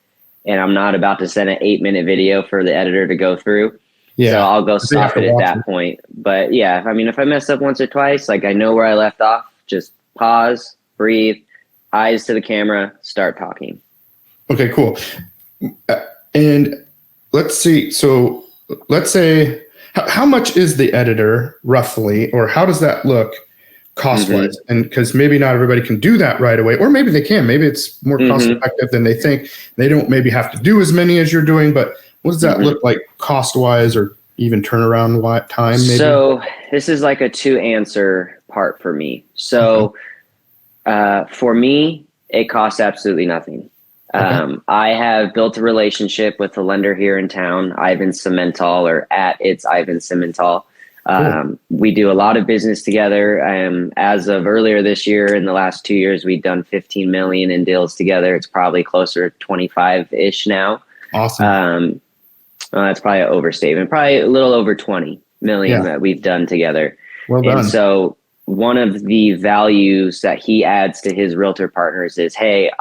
and I'm not about to send an 8-minute video for the editor to go through. Yeah. So I'll go stop it at that point. But yeah, I mean, if I mess up once or twice, like I know where I left off, just pause, breathe, eyes to the camera, start talking. Okay, cool. And let's see. So let's say, how much is the editor roughly, or how does that look cost-wise? And because maybe not everybody can do that right away, or maybe they can. Maybe it's more cost-effective than they think. They don't maybe have to do as many as you're doing, but what does that look like cost-wise, or even turnaround time? Maybe? So this is like a 2-answer part for me. So for me, it costs absolutely nothing. I have built a relationship with a lender here in town, Ivan Cimental, or at It's Ivan Cimental. We do a lot of business together. As of earlier this year, in the last 2 years, we've done 15 million in deals together. It's probably closer to 25-ish now. Awesome. That's probably an overstatement. Probably a little over 20 million that we've done together. Well done. And so one of the values that he adds to his realtor partners is, hey,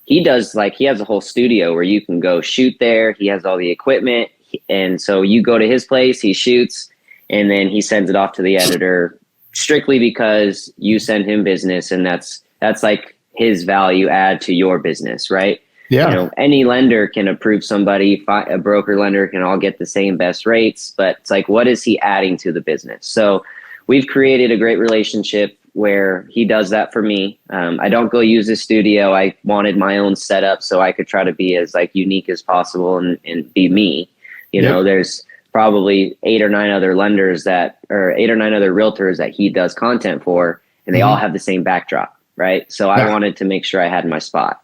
he has a whole studio where you can go shoot there. He has all the equipment. And so you go to his place, he shoots, and then he sends it off to the editor strictly because you send him business. And that's like his value add to your business, right? Yeah. You know, any lender can approve somebody, a broker lender can all get the same best rates, but it's like, what is he adding to the business? So we've created a great relationship where he does that for me. I don't go use his studio. I wanted my own setup so I could try to be as like unique as possible and be me. You know, there's probably 8 or 9 other lenders or 8 or 9 other realtors that he does content for, and they all have the same backdrop, right? So I wanted to make sure I had my spot.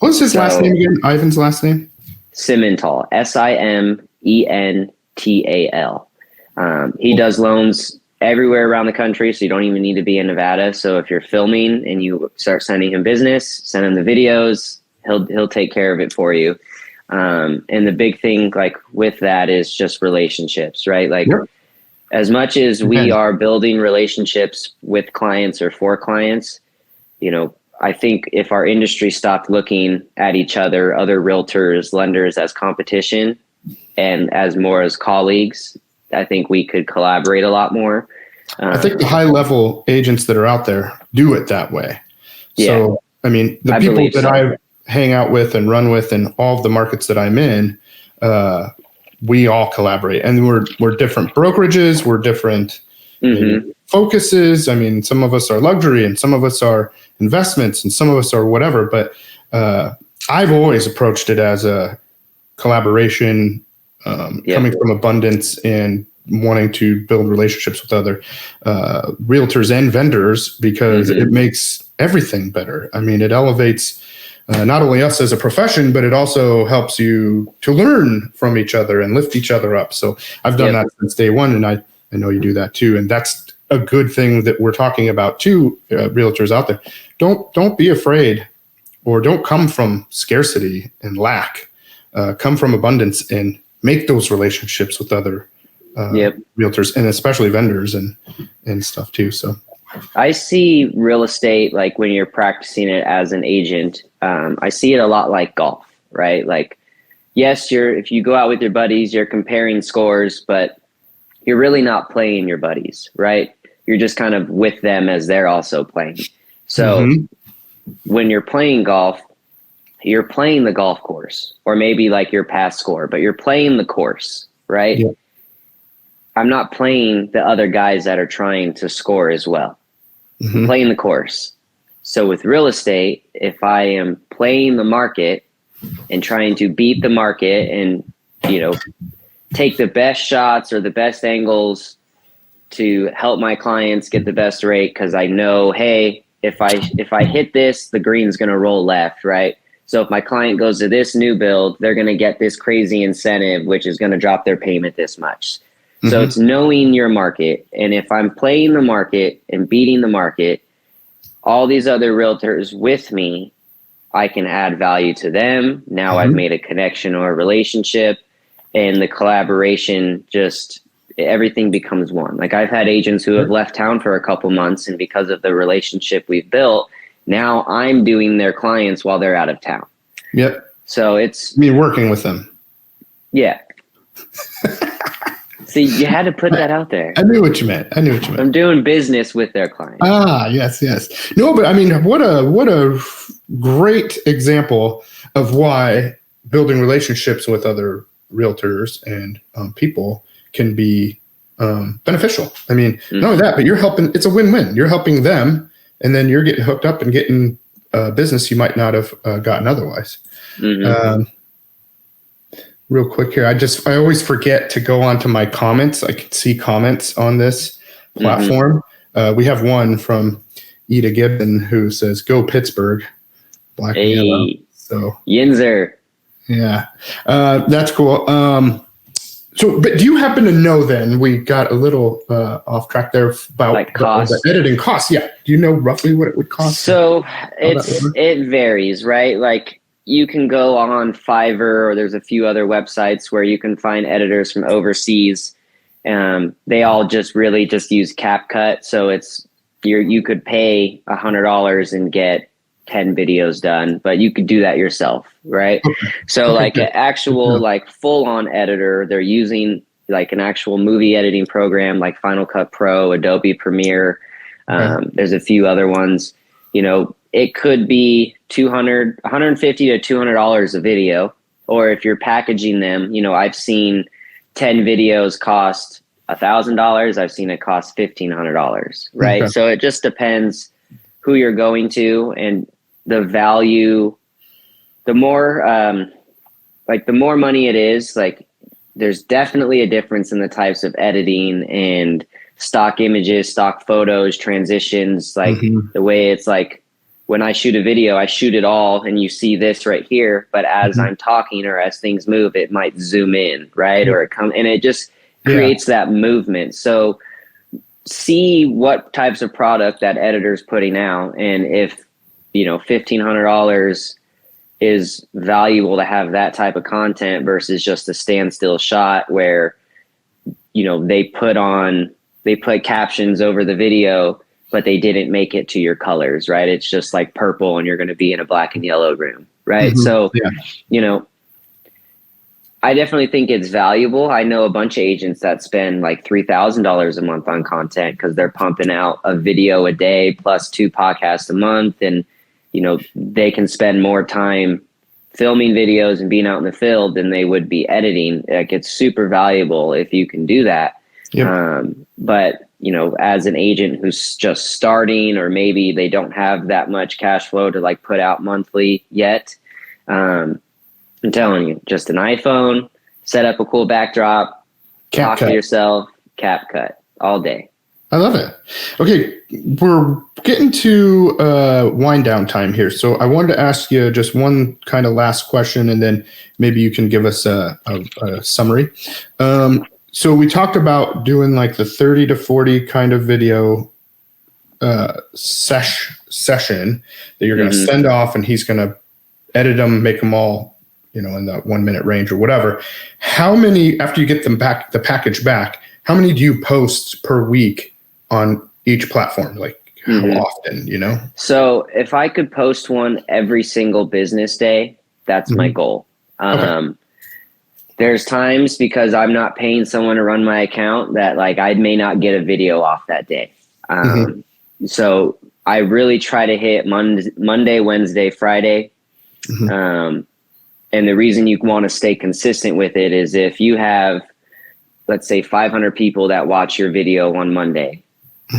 What's his last name again? Ivan's last name? Cimental, Simental. He does loans everywhere around the country, so you don't even need to be in Nevada. So if you're filming and you start sending him business, send him the videos, he'll take care of it for you. And the big thing like with that is just relationships, right? Like as much as we are building relationships with clients or for clients, you know, I think if our industry stopped looking at each other, other realtors, lenders as competition and as more as colleagues, I think we could collaborate a lot more. I think the high level agents that are out there do it that way. So, I mean, the people that I hang out with and run with in all of the markets that I'm in, we all collaborate, and we're different brokerages. We're different focuses. I mean, some of us are luxury and some of us are investments and some of us are whatever, but I've always approached it as a collaboration, coming from abundance and wanting to build relationships with other realtors and vendors because it makes everything better. I mean, it elevates not only us as a profession, but it also helps you to learn from each other and lift each other up. So I've done that since day one, and I know you do that too. And that's a good thing that we're talking about too, realtors out there. Don't be afraid, or don't come from scarcity and lack. Come from abundance and make those relationships with other realtors, and especially vendors and stuff too. So I see real estate, like when you're practicing it as an agent, I see it a lot like golf, right? Like, yes, if you go out with your buddies, you're comparing scores, but you're really not playing your buddies, right? You're just kind of with them as they're also playing. So when you're playing golf, you're playing the golf course, or maybe like your past score, but you're playing the course, right? Yeah. I'm not playing the other guys that are trying to score as well. I'm playing the course. So with real estate, if I am playing the market and trying to beat the market and, you know, take the best shots or the best angles to help my clients get the best rate because I know, hey, if I hit this, the green's going to roll left, right? So if my client goes to this new build, they're going to get this crazy incentive, which is going to drop their payment this much. So it's knowing your market. And if I'm playing the market and beating the market, all these other realtors with me, I can add value to them. Now I've made a connection or a relationship, and the collaboration, just everything becomes one. Like I've had agents who have left town for a couple months, and because of the relationship we've built, now I'm doing their clients while they're out of town. Yep. So it's me working with them. Yeah. See, you had to put that out there. I knew what you meant. I'm doing business with their clients. Ah, yes. No, but I mean, what a great example of why building relationships with other realtors and people can be beneficial. I mean, not only that, but you're helping. It's a win-win. You're helping them, and then you're getting hooked up and getting business you might not have gotten otherwise. Real quick here, I always forget to go onto my comments. I can see comments on this platform. We have one from Ida Gibbon who says, "Go Pittsburgh." Black and yellow. So Yinzer. Yeah, that's cool. So, but do you happen to know then, we got a little off track there about like cost. The editing costs. Yeah. Do you know roughly what it would cost? So it varies, right? Like you can go on Fiverr, or there's a few other websites where you can find editors from overseas. They all just use CapCut. So you could pay $100 and get 10 videos done, but you could do that yourself, right? So like an actual like full-on editor, they're using like an actual movie editing program like Final Cut Pro, Adobe Premiere. There's a few other ones. It could be $150 to $200 a video, or if you're packaging them, I've seen 10 videos cost $1,000. I've seen it cost $1,500, right? Okay. So it just depends who you're going to and the value. The more the more money it is, like there's definitely a difference in the types of editing and stock images, stock photos, transitions, like the way it's like when I shoot a video, I shoot it all and you see this right here, but as I'm talking or as things move, it might zoom in, right? Or it just creates that movement. So see what types of product that editor's putting out, and if $1,500 is valuable to have that type of content versus just a standstill shot where they put captions over the video, but they didn't make it to your colors, right? It's just like purple and you're going to be in a black and yellow room, right? So I definitely think it's valuable. I know a bunch of agents that spend like $3,000 a month on content because they're pumping out a video a day plus 2 podcasts a month. And, they can spend more time filming videos and being out in the field than they would be editing. Like it's super valuable if you can do that. But, as an agent who's just starting, or maybe they don't have that much cash flow to like put out monthly yet, I'm telling you, just an iPhone, set up a cool backdrop, talk to yourself, CapCut all day. I love it. Okay, we're getting to wind down time here. So I wanted to ask you just one kind of last question, and then maybe you can give us a summary. So we talked about doing like the 30 to 40 kind of video session that you're going to send off, and he's going to edit them, make them all, in that 1 minute range or whatever. How many, after you get them back, the package back, how many do you post per week on each platform? Like how often, So if I could post one every single business day, that's my goal. There's times, because I'm not paying someone to run my account, that like I may not get a video off that day. So I really try to hit Monday, Wednesday, Friday. And the reason you want to stay consistent with it is if you have, let's say 500 people that watch your video on Monday,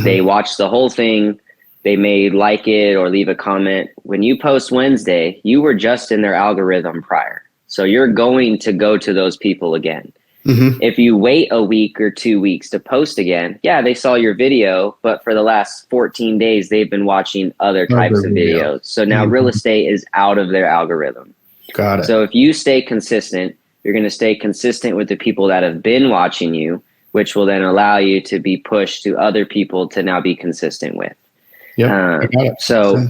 they watch the whole thing. They may like it or leave a comment. When you post Wednesday, you were just in their algorithm prior. So you're going to go to those people again. Mm-hmm. If you wait a week or 2 weeks to post again, yeah, they saw your video, but for the last 14 days, they've been watching other types of videos. So now real estate is out of their algorithm. Got it. So if you stay consistent, you're going to stay consistent with the people that have been watching you, which will then allow you to be pushed to other people to now be consistent with. So,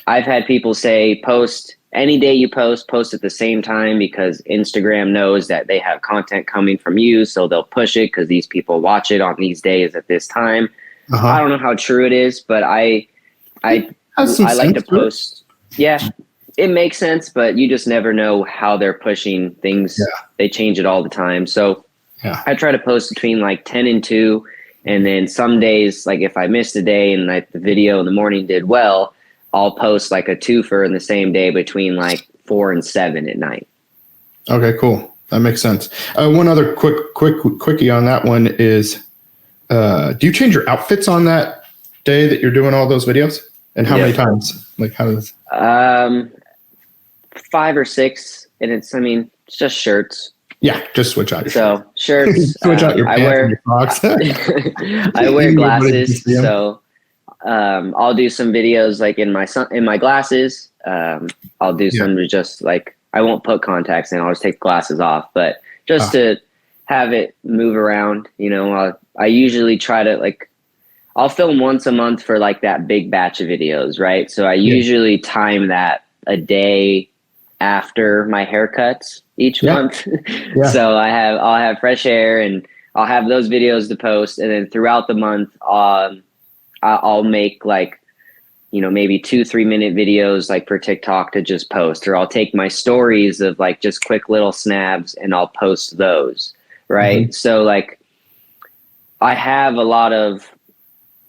I've had people say, post any day you post at the same time, because Instagram knows that they have content coming from you. So they'll push it because these people watch it on these days at this time. I don't know how true it is, but I like to post. Yeah, it makes sense, but you just never know how they're pushing things. Yeah. They change it all the time. So I try to post between like 10 and 2. And then some days, like if I missed a day and the video in the morning did well, I'll post like a twofer in the same day between like 4 and 7 at night. Okay, cool. That makes sense. One other quickie on that one is, do you change your outfits on that day that you're doing all those videos? And how many times? Like how does? 5 or 6, and it's just shirts. Yeah, just switch out your shirts. Shirts. Switch out your pants and your socks. I wear glasses, so I'll do some videos like in my glasses. I'll do some just like, I won't put contacts in. I'll just take glasses off, but just to have it move around. I usually try to I'll film once a month for like that big batch of videos, right? So I usually time that a day after my haircuts each month. So I'll have fresh hair and I'll have those videos to post. And then throughout the month, I'll make maybe 2-3 minute videos like for TikTok to just post, or I'll take my stories of like just quick little snaps and I'll post those. Right. Mm-hmm. So I have a lot of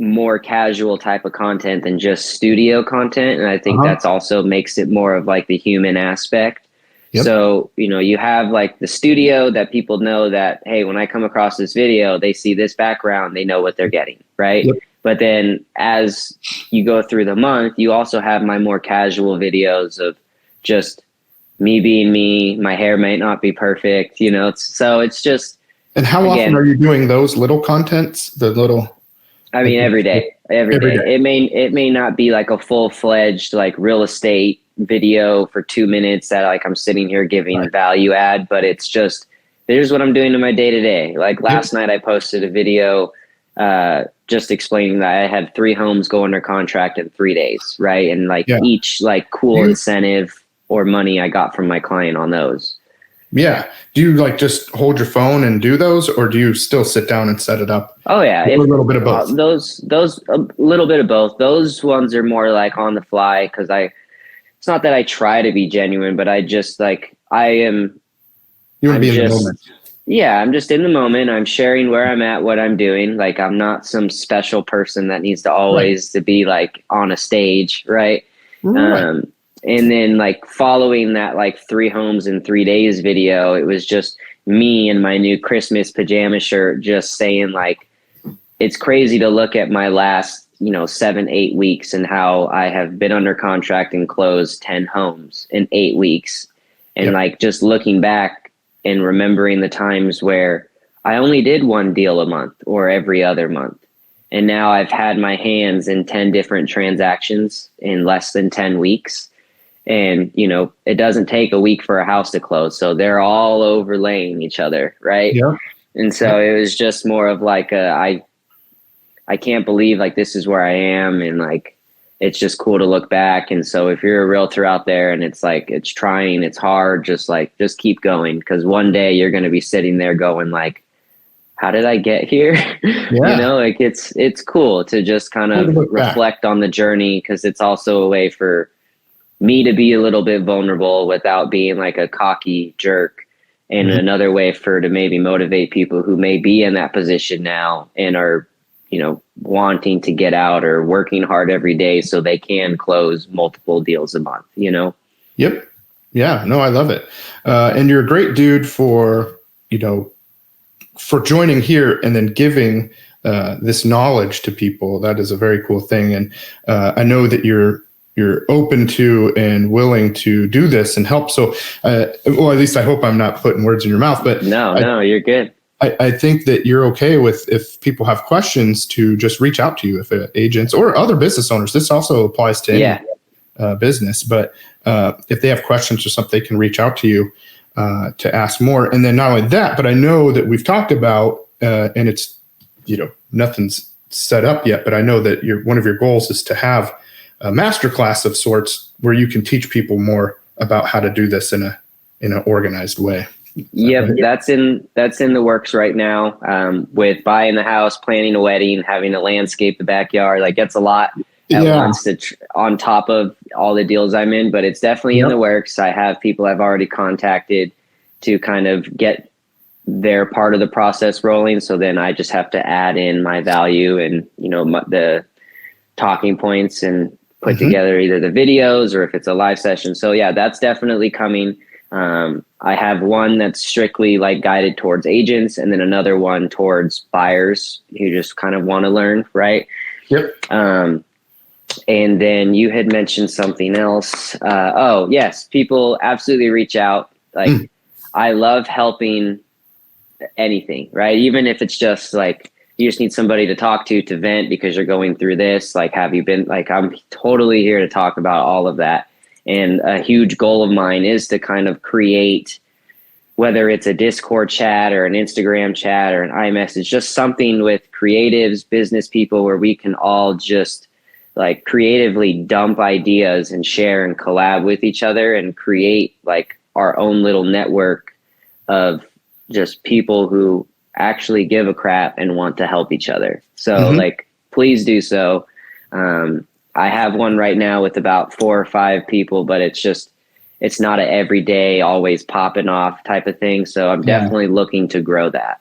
more casual type of content than just studio content. And I think that's also makes it more of like the human aspect. Yep. So, you have like the studio that people know that, hey, when I come across this video, they see this background, they know what they're getting. Right. Yep. But then as you go through the month, you also have my more casual videos of just me being me. My hair might not be perfect, so it's just. And how often are you doing those little contents, the little? Every day. It may not be like a full-fledged like real estate video for 2 minutes that like I'm sitting here giving value add, but it's just, here's what I'm doing in my day to day. Like last night I posted a video just explaining that I had 3 homes go under contract in 3 days, right? And each like cool incentive or money I got from my client on those. Yeah. Do you just hold your phone and do those, or do you still sit down and set it up? Oh yeah. A little bit of both. Those a little bit of both. Those ones are more like on the fly, because it's not that I try to be genuine, but I just I am. You want to be in the moment. Yeah. I'm just in the moment. I'm sharing where I'm at, what I'm doing. Like I'm not some special person that needs to always to be like on a stage. Right. And then following that 3 homes in 3 days video, it was just me in my new Christmas pajama shirt, just saying it's crazy to look at my last, 7-8 weeks and how I have been under contract and closed 10 homes in 8 weeks. And just looking back and remembering the times where I only did 1 deal a month or every other month. And now I've had my hands in 10 different transactions in less than 10 weeks. And, it doesn't take a week for a house to close. So they're all overlaying each other. Right. Yeah. And so it was just more of I can't believe this is where I am. And it's just cool to look back. And so if you're a realtor out there and it's it's trying, it's hard, just keep going. Cause one day you're going to be sitting there going how did I get here? Yeah. It's cool to just kind of reflect on the journey. Cause it's also a way for me to be a little bit vulnerable without being a cocky jerk, and another way to maybe motivate people who may be in that position now and are, wanting to get out or working hard every day so they can close multiple deals a month, Yep. Yeah, no, I love it. And you're a great dude for joining here and then giving this knowledge to people. That is a very cool thing. And I know that you're you're open to and willing to do this and help. So, well, at least I hope I'm not putting words in your mouth, but no, you're good. I think that you're okay with, if people have questions, to just reach out to you, if agents or other business owners. This also applies to any business, but if they have questions or something, they can reach out to you to ask more. And then not only that, but I know that we've talked about, and it's, nothing's set up yet, but I know that one of your goals is to have a masterclass of sorts where you can teach people more about how to do this in an organized way. Yep, that's in the works right now. With buying the house, planning a wedding, having to landscape the backyard, like that's a lot at once on top of all the deals I'm in. But it's definitely in the works. I have people I've already contacted to kind of get their part of the process rolling. So then I just have to add in my value and the talking points and put together either the videos or if it's a live session. So yeah, that's definitely coming. I have one that's strictly like guided towards agents, and then another one towards buyers who just kind of want to learn, right? Yep. And then you had mentioned something else. Oh yes, people absolutely reach out. Like I love helping anything, right? Even if it's just like you just need somebody to talk to vent because you're going through this. Like, have you been, like, I'm totally here to talk about all of that. And a huge goal of mine is to kind of create, whether it's a Discord chat or an Instagram chat or an iMessage, just something with creatives, business people, where we can all just like creatively dump ideas and share and collab with each other and create like our own little network of just people who actually give a crap and want to help each other. So like, please do so. I have one right now with about 4 or 5 people, but it's not an everyday, always popping off type of thing. So I'm definitely looking to grow that.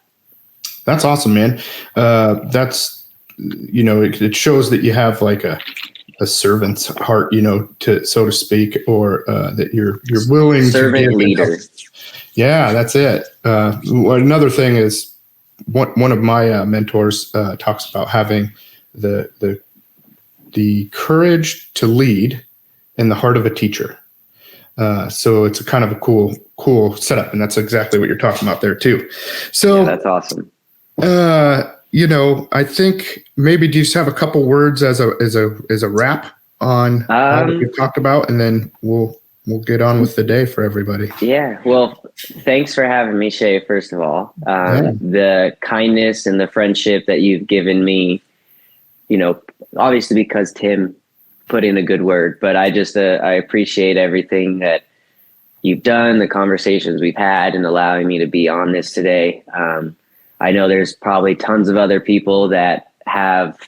That's awesome, man. That's, it shows that you have like a servant's heart, to, so to speak, or that you're willing servant to give leader. Yeah, that's it. Another thing is one of my mentors talks about having the courage to lead in the heart of a teacher. So it's a kind of a cool setup, and that's exactly what you're talking about there too. So that's awesome. I think maybe do you just have a couple words as a wrap on all that we've talked about, and then we'll get on with the day for everybody. Yeah. Well, thanks for having me, Shay, first of all. The kindness and the friendship that you've given me, obviously because Tim put in a good word, but I just, I appreciate everything that you've done, the conversations we've had, and allowing me to be on this today. I know there's probably tons of other people that have,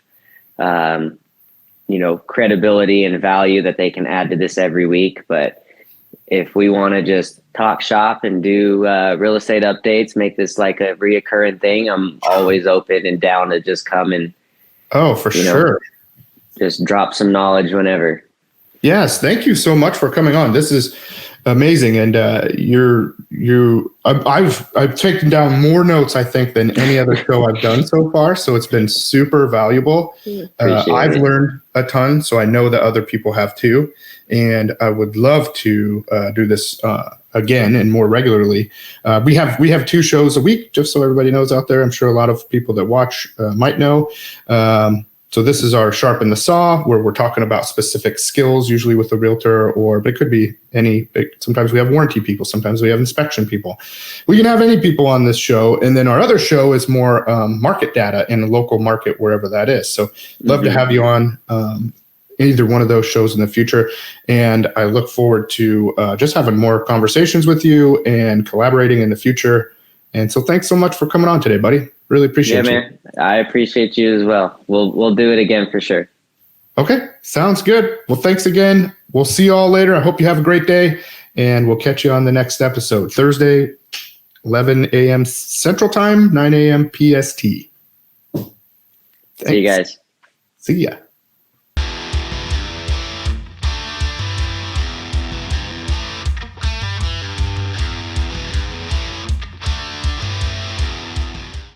credibility and value that they can add to this every week, but if we want to just talk shop and do real estate updates, make this like a reoccurring thing, I'm always open and down to just come and sure, just drop some knowledge whenever. Yes, thank you so much for coming on. This is amazing, and I've taken down more notes, I think, than any other show I've done so far. So it's been super valuable. I've learned a ton, so I know that other people have too. And I would love to do this again and more regularly. We have 2 shows a week, just so everybody knows out there. I'm sure a lot of people that watch might know. So this is our Sharpen the Saw, where we're talking about specific skills, usually with a realtor, but it could be any. Sometimes we have warranty people. Sometimes we have inspection people. We can have any people on this show. And then our other show is more market data in the local market, wherever that is. So love to have you on either one of those shows in the future. And I look forward to just having more conversations with you and collaborating in the future. And so thanks so much for coming on today, buddy. Really appreciate you. Yeah, man. I appreciate you as well. We'll do it again for sure. Okay. Sounds good. Well, thanks again. We'll see you all later. I hope you have a great day, and we'll catch you on the next episode, Thursday, 11 a.m. Central Time, 9 a.m. PST. Thanks. See you guys. See ya.